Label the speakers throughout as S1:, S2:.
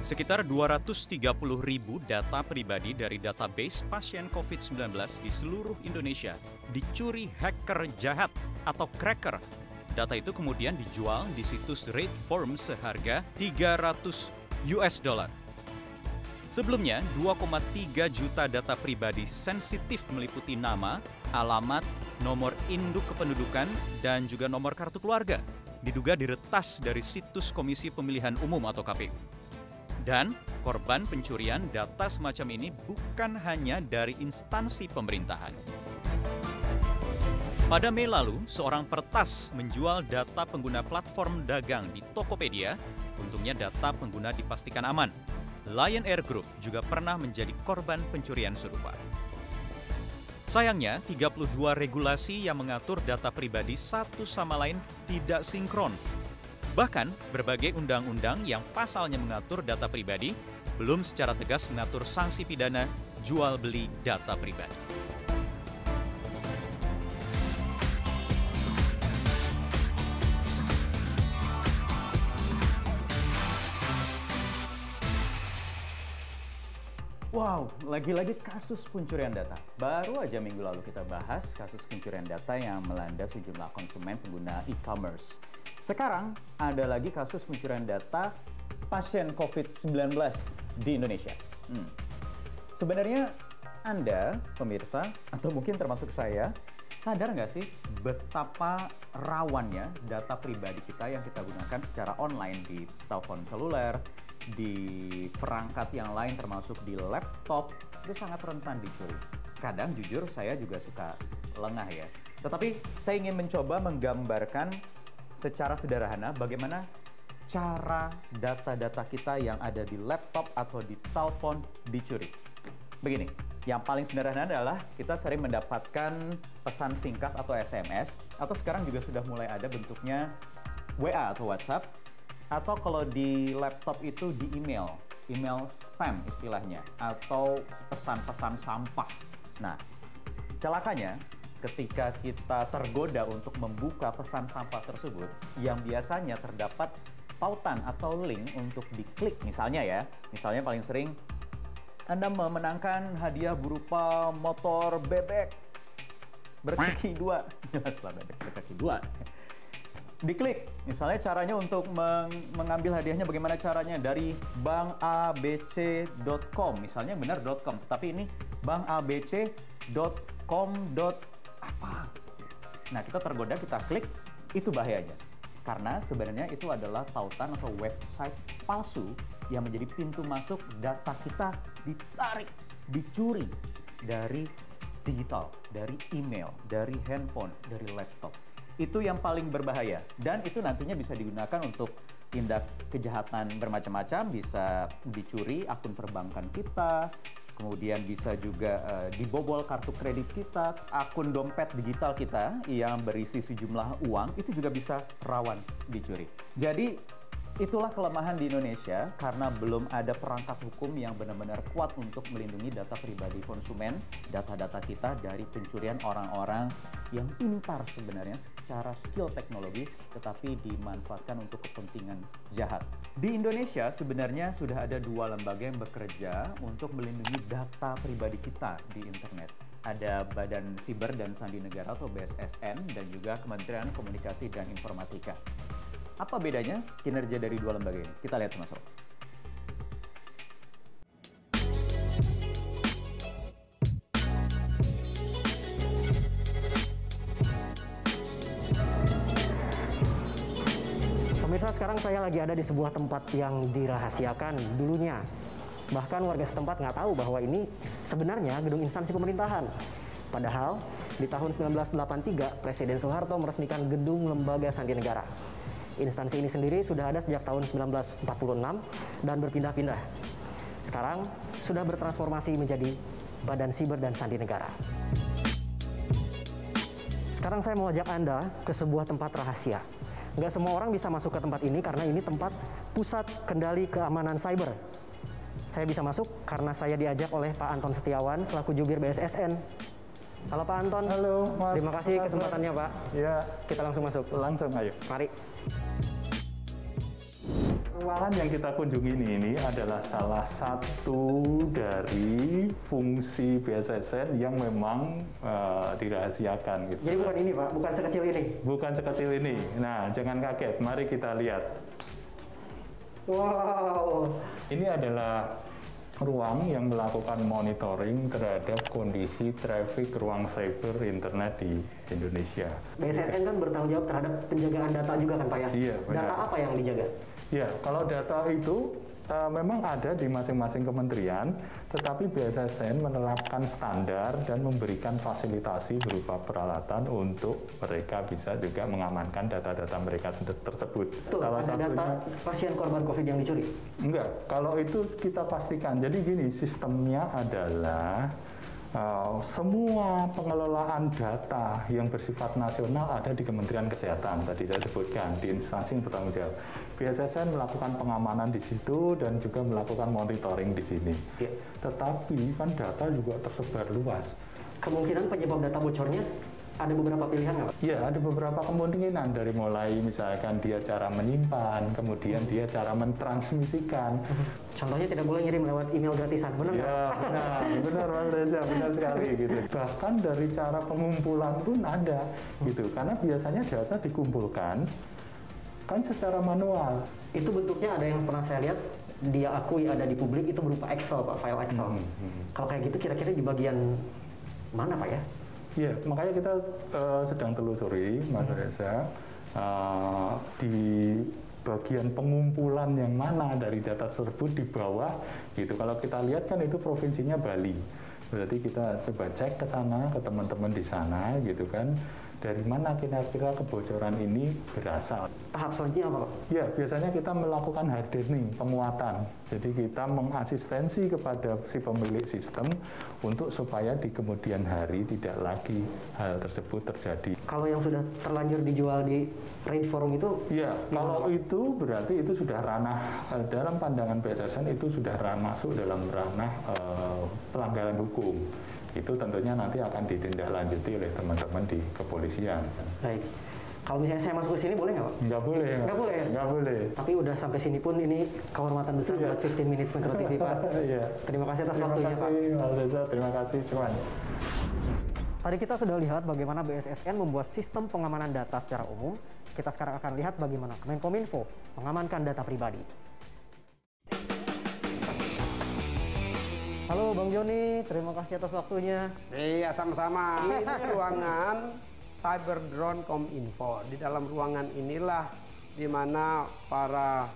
S1: Sekitar 230.000 data pribadi dari database pasien COVID-19 di seluruh Indonesia dicuri hacker jahat atau cracker. Data itu kemudian dijual di situs RateForm seharga $300. Sebelumnya, 2,3 juta data pribadi sensitif meliputi nama, alamat, nomor induk kependudukan, dan juga nomor kartu keluarga diduga diretas dari situs Komisi Pemilihan Umum atau KPU. Dan korban pencurian data semacam ini bukan hanya dari instansi pemerintahan. Pada Mei lalu, seorang peretas menjual data pengguna platform dagang di Tokopedia. Untungnya data pengguna dipastikan aman. Lion Air Group juga pernah menjadi korban pencurian serupa. Sayangnya, 32 regulasi yang mengatur data pribadi satu sama lain tidak sinkron. Bahkan, berbagai undang-undang yang pasalnya mengatur data pribadi belum secara tegas mengatur sanksi pidana jual beli data pribadi.
S2: Wow, lagi-lagi kasus pencurian data. Baru aja minggu lalu kita bahas kasus pencurian data yang melanda sejumlah konsumen pengguna e-commerce. Sekarang ada lagi kasus pencurian data pasien COVID-19 di Indonesia. Sebenarnya Anda, pemirsa, atau mungkin termasuk saya, sadar nggak sih betapa rawannya data pribadi kita yang kita gunakan secara online di telepon seluler, di perangkat yang lain termasuk di laptop, itu sangat rentan dicuri. Kadang jujur saya juga suka lengah ya. Tetapi saya ingin mencoba menggambarkan secara sederhana bagaimana cara data-data kita yang ada di laptop atau di telepon dicuri. Begini, yang paling sederhana adalah kita sering mendapatkan pesan singkat atau SMS, atau sekarang juga sudah mulai ada bentuknya WA atau WhatsApp, atau kalau di laptop itu di email spam istilahnya, atau pesan-pesan sampah. Nah, celakanya ketika kita tergoda untuk membuka pesan sampah tersebut, yang biasanya terdapat tautan atau link untuk diklik, misalnya paling sering Anda memenangkan hadiah berupa motor bebek berkaki dua, jelaslah bebek berkaki dua. Diklik, misalnya caranya untuk mengambil hadiahnya bagaimana caranya dari bankabc.com, misalnya benar .com, tapi ini bankabc.com. apa. Nah, kita tergoda, kita klik, itu bahayanya. Karena sebenarnya itu adalah tautan atau website palsu yang menjadi pintu masuk data kita ditarik, dicuri dari digital, dari email, dari handphone, dari laptop. Itu yang paling berbahaya, dan itu nantinya bisa digunakan untuk tindak kejahatan bermacam-macam, bisa dicuri akun perbankan kita, kemudian bisa juga dibobol kartu kredit kita, akun dompet digital kita yang berisi sejumlah uang, itu juga bisa rawan dicuri. Jadi itulah kelemahan di Indonesia karena belum ada perangkat hukum yang benar-benar kuat untuk melindungi data pribadi konsumen, data-data kita dari pencurian orang-orang yang pintar sebenarnya secara skill teknologi, tetapi dimanfaatkan untuk kepentingan jahat. Di Indonesia sebenarnya sudah ada 2 lembaga yang bekerja untuk melindungi data pribadi kita di internet. Ada Badan Siber dan Sandi Negara atau BSSN dan juga Kementerian Komunikasi dan Informatika. Apa bedanya kinerja dari 2 lembaga ini? Kita lihat sama-sama.
S3: Pemirsa, sekarang saya lagi ada di sebuah tempat yang dirahasiakan dulunya. Bahkan warga setempat nggak tahu bahwa ini sebenarnya gedung instansi pemerintahan. Padahal di tahun 1983, Presiden Soeharto meresmikan gedung Lembaga Sandi Negara. Instansi ini sendiri sudah ada sejak tahun 1946 dan berpindah-pindah. Sekarang sudah bertransformasi menjadi Badan Siber dan Sandi Negara. Sekarang saya mau ajak Anda ke sebuah tempat rahasia. Nggak semua orang bisa masuk ke tempat ini karena ini tempat pusat kendali keamanan cyber. Saya bisa masuk karena saya diajak oleh Pak Anton Setiawan selaku jubir BSSN. Halo Pak Anton.
S4: Halo Mas.
S3: Terima kasih kesempatannya Pak.
S4: Iya.
S3: Kita langsung masuk.
S4: Langsung ayo.
S3: Mari.
S4: Ruangan yang kita kunjungi ini adalah salah satu dari fungsi BSSN yang memang dirahasiakan. Gitu.
S3: Jadi bukan ini Pak, bukan sekecil ini?
S4: Bukan sekecil ini. Nah, jangan kaget, mari kita lihat.
S3: Wow.
S4: Ini adalah ruang yang melakukan monitoring terhadap kondisi traffic ruang cyber internet di Indonesia.
S3: BSSN kan bertanggung jawab terhadap penjagaan data juga kan Pak ya?
S4: Iya, benar.
S3: Data apa yang dijaga?
S4: Ya, kalau data itu memang ada di masing-masing kementerian, tetapi BSSN menerapkan standar dan memberikan fasilitasi berupa peralatan untuk mereka bisa juga mengamankan data-data mereka tersebut.
S3: Tuh,
S4: Salah
S3: ada
S4: satunya,
S3: data pasien korban COVID yang dicuri?
S4: enggak, kalau itu kita pastikan. Jadi gini, sistemnya adalah semua pengelolaan data yang bersifat nasional ada di Kementerian Kesehatan. Tadi saya sebutkan, di instansi yang bertanggung jawab. BSSN melakukan pengamanan di situ dan juga melakukan monitoring di sini.
S3: Ya.
S4: Tetapi kan data juga tersebar luas.
S3: Kemungkinan penyebab data bocornya ada beberapa pilihan nggak Pak?
S4: Ya, ada beberapa kemungkinan dari mulai misalkan dia cara menyimpan, kemudian dia cara mentransmisikan.
S3: Contohnya tidak boleh ngirim lewat email gratisan, benar nggak?
S4: Ya, benar Mas Reza, benar sekali gitu. Bahkan dari cara pengumpulan pun ada gitu, karena biasanya data dikumpulkan kan secara manual.
S3: Itu bentuknya ada yang pernah saya lihat, dia akui ada di publik itu berupa Excel Pak, file Excel. Kalau kayak gitu kira-kira di bagian mana Pak ya?
S4: Iya, makanya kita sedang telusuri, Mas Reza, di bagian pengumpulan yang mana dari data tersebut di bawah, gitu. Kalau kita lihat kan itu provinsinya Bali, berarti kita coba cek ke sana, ke teman-teman di sana, gitu kan. Dari mana kira-kira kebocoran ini berasal?
S3: Tahap selanjutnya apa Pak?
S4: Ya, biasanya kita melakukan hardening, penguatan. Jadi kita mengasistensi kepada si pemilik sistem untuk supaya di kemudian hari tidak lagi hal tersebut terjadi.
S3: Kalau yang sudah terlanjur dijual di Range Forum itu?
S4: Ya, kalau itu berarti itu sudah ranah, dalam pandangan BSSN itu sudah masuk dalam ranah pelanggaran hukum. Itu tentunya nanti akan ditindaklanjuti oleh teman-teman di kepolisian.
S3: Baik. Kalau misalnya saya masuk ke sini boleh nggak Pak?
S4: Nggak boleh.
S3: Nggak boleh?
S4: Nggak boleh.
S3: Tapi udah sampai sini pun ini kehormatan besar buat 15 Minutes Metro TV Pak.
S4: Iya.
S3: Terima kasih atas waktunya Pak.
S4: Terima kasih Mas Reza, terima kasih semuanya.
S3: Tadi kita sudah lihat bagaimana BSSN membuat sistem pengamanan data secara umum. Kita sekarang akan lihat bagaimana Kemenkominfo mengamankan data pribadi. Halo Bang Joni, terima kasih atas waktunya.
S5: Iya, sama-sama. Ini ruangan Cyber Drone Kominfo. Di dalam ruangan inilah di mana para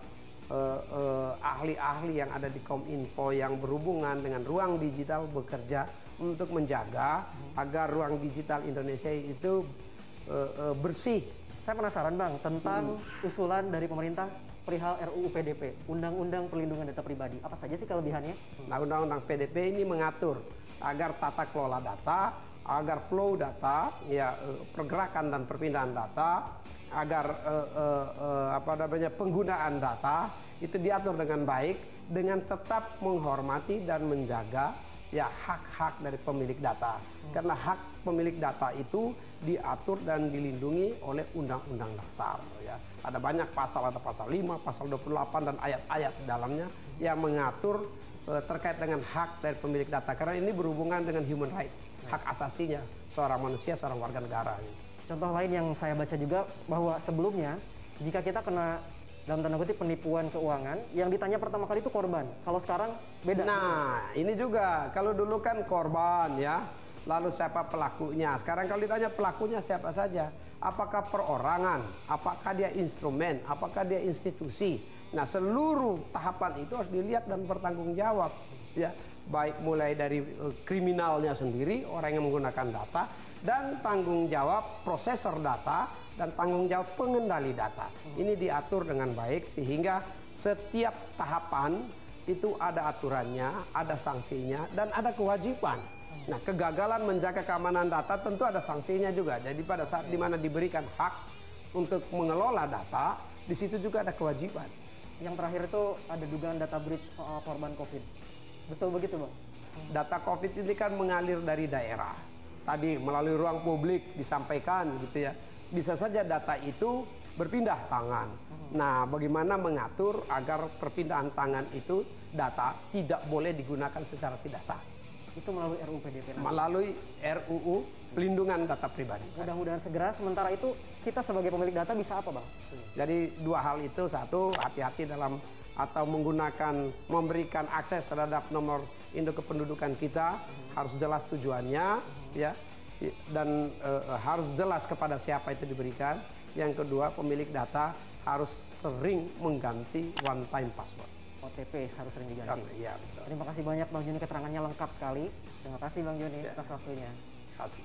S5: ahli-ahli yang ada di Kominfo yang berhubungan dengan ruang digital bekerja untuk menjaga agar ruang digital Indonesia itu bersih.
S3: Saya penasaran Bang tentang usulan dari pemerintah perihal RUU PDP, Undang-Undang Perlindungan Data Pribadi. Apa saja sih kelebihannya?
S5: Nah, Undang-Undang PDP ini mengatur agar tata kelola data, agar flow data, ya pergerakan dan perpindahan data, agar penggunaan data itu diatur dengan baik dengan tetap menghormati dan menjaga ya hak-hak dari pemilik data. Karena hak pemilik data itu diatur dan dilindungi oleh Undang-Undang Dasar ya. Ada banyak pasal, ada pasal 5, pasal 28 dan ayat-ayat di dalamnya yang mengatur terkait dengan hak dari pemilik data. Karena ini berhubungan dengan human rights, hak asasinya seorang manusia, seorang warga negara.
S3: Contoh lain yang saya baca juga bahwa sebelumnya jika kita kena dalam tanda kutip penipuan keuangan, yang ditanya pertama kali itu korban. Kalau sekarang beda.
S5: Nah, ini juga kalau dulu kan korban ya, lalu siapa pelakunya. Sekarang kalau ditanya pelakunya siapa saja, apakah perorangan, apakah dia instrumen, apakah dia institusi. Nah, seluruh tahapan itu harus dilihat dan bertanggung jawab ya, baik mulai dari kriminalnya sendiri, orang yang menggunakan data, dan tanggung jawab prosesor data dan tanggung jawab pengendali data. Ini diatur dengan baik sehingga setiap tahapan itu ada aturannya, ada sanksinya, dan ada kewajiban. Nah, kegagalan menjaga keamanan data tentu ada sanksinya juga. Jadi pada saat dimana diberikan hak untuk mengelola data, di situ juga ada kewajiban.
S3: Yang terakhir itu ada dugaan data breach soal korban COVID. Betul begitu Bang?
S5: Data COVID ini kan mengalir dari daerah. Tadi melalui ruang publik disampaikan gitu ya. Bisa saja data itu berpindah tangan. Nah, bagaimana mengatur agar perpindahan tangan itu data tidak boleh digunakan secara tidak sah?
S3: Itu melalui RUU PDP.
S5: Melalui RUU Pelindungan Data Pribadi.
S3: Mudah-mudahan segera. Sementara itu kita sebagai pemilik data bisa apa, Bang?
S5: Jadi dua hal itu, satu, hati-hati dalam atau memberikan akses terhadap nomor induk kependudukan kita, harus jelas tujuannya, ya, dan harus jelas kepada siapa itu diberikan. Yang kedua, pemilik data harus sering mengganti one time password.
S3: OTP harus sering diganti.
S5: Iya, betul.
S3: Terima kasih banyak Bang Joni, keterangannya lengkap sekali. Terima kasih Bang Joni atas waktunya.
S5: Terima kasih.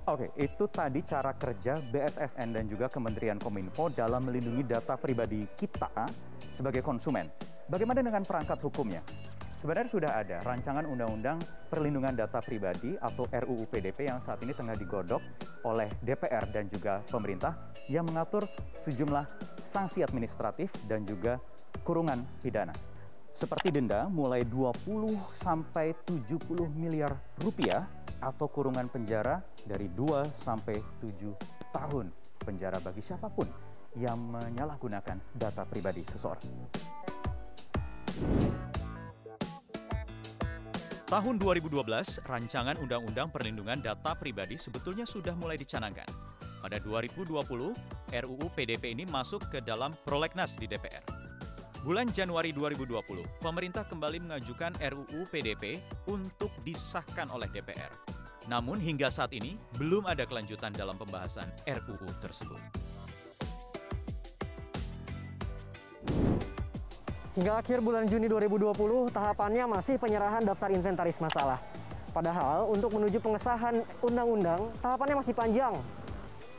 S2: Oke, itu tadi cara kerja BSSN dan juga Kementerian Kominfo dalam melindungi data pribadi kita sebagai konsumen. Bagaimana dengan perangkat hukumnya? Sebenarnya sudah ada rancangan Undang-Undang Perlindungan Data Pribadi atau RUU PDP yang saat ini tengah digodok oleh DPR dan juga pemerintah yang mengatur sejumlah sanksi administratif dan juga kurungan pidana. Seperti denda mulai 20 sampai 70 miliar rupiah atau kurungan penjara dari 2 sampai 7 tahun penjara bagi siapapun yang menyalahgunakan data pribadi seseorang.
S1: Tahun 2012, rancangan Undang-Undang Perlindungan Data Pribadi sebetulnya sudah mulai dicanangkan. Pada 2020, RUU PDP ini masuk ke dalam prolegnas di DPR. Bulan Januari 2020, pemerintah kembali mengajukan RUU PDP untuk disahkan oleh DPR. Namun hingga saat ini, belum ada kelanjutan dalam pembahasan RUU tersebut.
S3: Hingga akhir bulan Juni 2020, tahapannya masih penyerahan daftar inventaris masalah. Padahal untuk menuju pengesahan undang-undang, tahapannya masih panjang.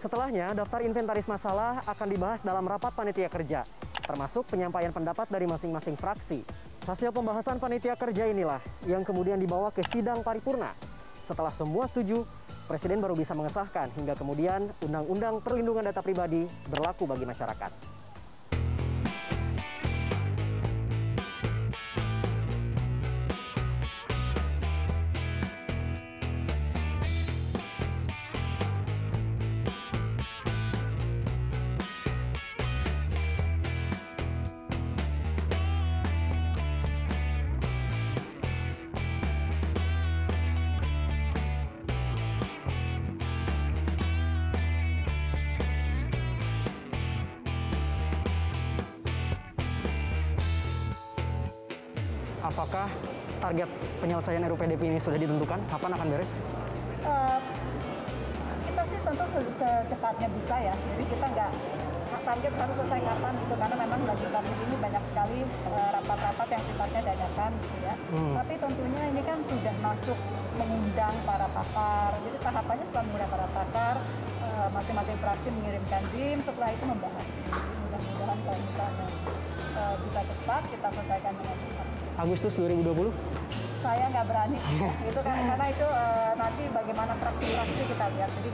S3: Setelahnya, daftar inventaris masalah akan dibahas dalam rapat panitia kerja, termasuk penyampaian pendapat dari masing-masing fraksi. Hasil pembahasan panitia kerja inilah yang kemudian dibawa ke sidang paripurna. Setelah semua setuju, Presiden baru bisa mengesahkan hingga kemudian Undang-Undang Perlindungan Data Pribadi berlaku bagi masyarakat. Apakah target penyelesaian RUU PDP ini sudah ditentukan? Kapan akan beres?
S6: Kita sih tentu secepatnya bisa ya. Jadi kita nggak target harus selesai kapan gitu, karena memang lagi COVID ini banyak sekali rapat-rapat yang sifatnya dadakan gitu ya. Tapi tentunya ini kan sudah masuk mengundang para pakar. Jadi tahapannya setelah mengundang para pakar, masing-masing fraksi mengirimkan DIM, setelah itu membahas. Jadi mudah-mudahan kalau misalnya bisa cepat, kita selesaikan dengan cepat.
S3: Agustus 2020?
S6: Saya nggak berani, itu karena itu nanti bagaimana fraksi-fraksi kita lihat. Jadi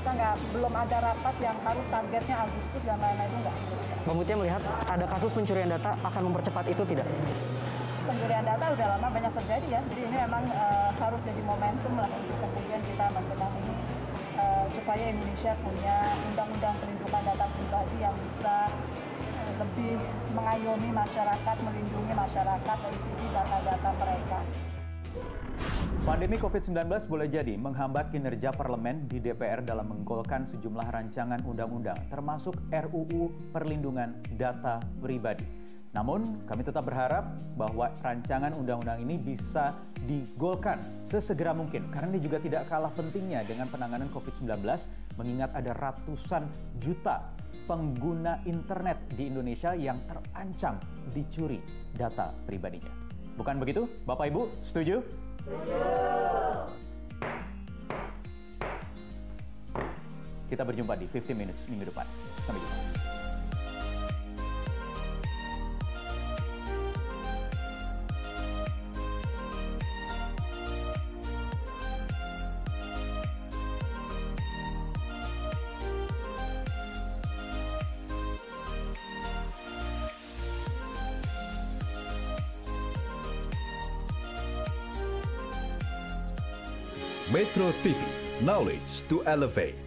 S6: kita belum ada rapat yang harus targetnya Agustus dan lain-lain, itu nggak.
S3: Mbak Mutia melihat ada kasus pencurian data akan mempercepat itu tidak?
S6: Pencurian data udah lama banyak terjadi ya, jadi ini memang harus jadi momentum lah untuk kemudian kita membenahi supaya Indonesia punya undang-undang perlindungan data pribadi yang bisa lebih mengayomi masyarakat, melindungi masyarakat dari sisi data-data mereka.
S2: Pandemi COVID-19 boleh jadi menghambat kinerja parlemen di DPR dalam menggolkan sejumlah rancangan undang-undang, termasuk RUU Perlindungan Data Pribadi. Namun, kami tetap berharap bahwa rancangan undang-undang ini bisa digolkan sesegera mungkin, karena ini juga tidak kalah pentingnya dengan penanganan COVID-19, mengingat ada ratusan juta pengguna internet di Indonesia yang terancam dicuri data pribadinya. Bukan begitu, Bapak Ibu? Setuju? Setuju. Kita berjumpa di 50 Minutes minggu depan. Sampai jumpa.
S7: Metro TV, knowledge to elevate.